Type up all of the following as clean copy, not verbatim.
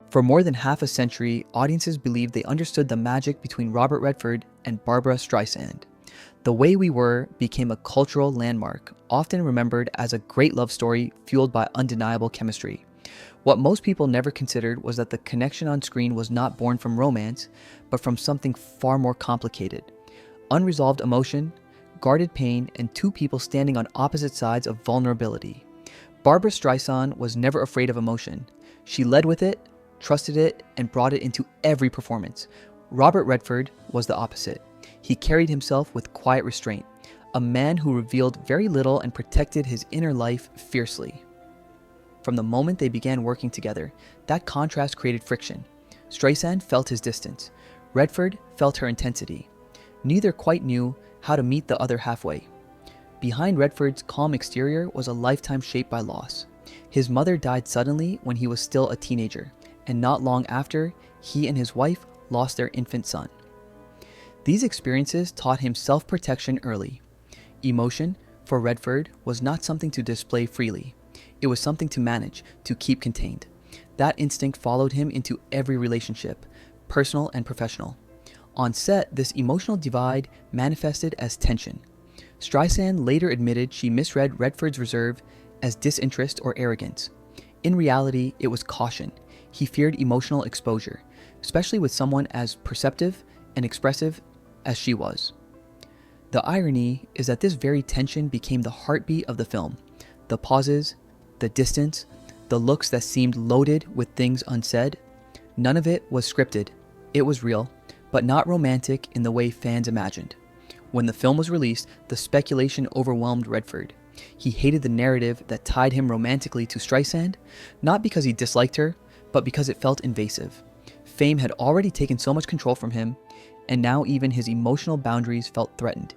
For more than half a century, audiences believed they understood the magic between Robert Redford and Barbra Streisand. The Way We Were became a cultural landmark, often remembered as a great love story fueled by undeniable chemistry. What most people never considered was that the connection on screen was not born from romance, but from something far more complicated. Unresolved emotion, guarded pain, and two people standing on opposite sides of vulnerability. Barbra Streisand was never afraid of emotion. She led with it, trusted it, and brought it into every performance. Robert Redford was the opposite. He carried himself with quiet restraint, a man who revealed very little and protected his inner life fiercely. From the moment they began working together, that contrast created friction. Streisand felt his distance. Redford felt her intensity. Neither quite knew how to meet the other halfway. Behind Redford's calm exterior was a lifetime shaped by loss. His mother died suddenly when he was still a teenager, and not long after, he and his wife lost their infant son. These experiences taught him self-protection early. Emotion, for Redford, was not something to display freely. It was something to manage, to keep contained. That instinct followed him into every relationship, personal and professional. On set, this emotional divide manifested as tension. Streisand later admitted she misread Redford's reserve as disinterest or arrogance. In reality, it was caution. He feared emotional exposure, especially with someone as perceptive and expressive as she was. The irony is that this very tension became the heartbeat of the film. The pauses, the distance, the looks that seemed loaded with things unsaid. None of it was scripted. It was real, but not romantic in the way fans imagined. When the film was released, the speculation overwhelmed Redford. He hated the narrative that tied him romantically to Streisand, not because he disliked her, but because it felt invasive. Fame had already taken so much control from him, and now even his emotional boundaries felt threatened.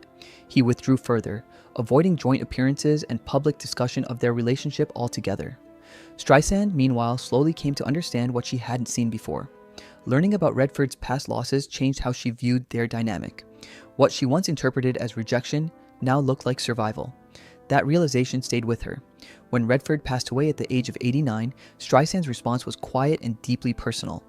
He withdrew further, avoiding joint appearances and public discussion of their relationship altogether. Streisand, meanwhile, slowly came to understand what she hadn't seen before. Learning about Redford's past losses changed how she viewed their dynamic. What she once interpreted as rejection now looked like survival. That realization stayed with her. When Redford passed away at the age of 89, Streisand's response was quiet and deeply personal.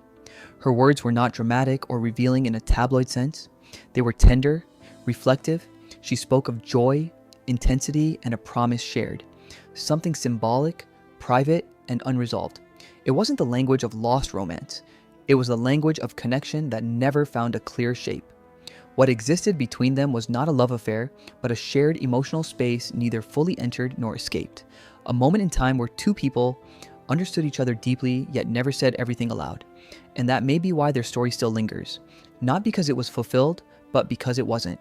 Her words were not dramatic or revealing in a tabloid sense. They were tender, reflective. She spoke of joy, intensity, and a promise shared. Something symbolic, private, and unresolved. It wasn't the language of lost romance. It was the language of connection that never found a clear shape. What existed between them was not a love affair, but a shared emotional space neither fully entered nor escaped. A moment in time where two people understood each other deeply, yet never said everything aloud. And that may be why their story still lingers. Not because it was fulfilled, but because it wasn't.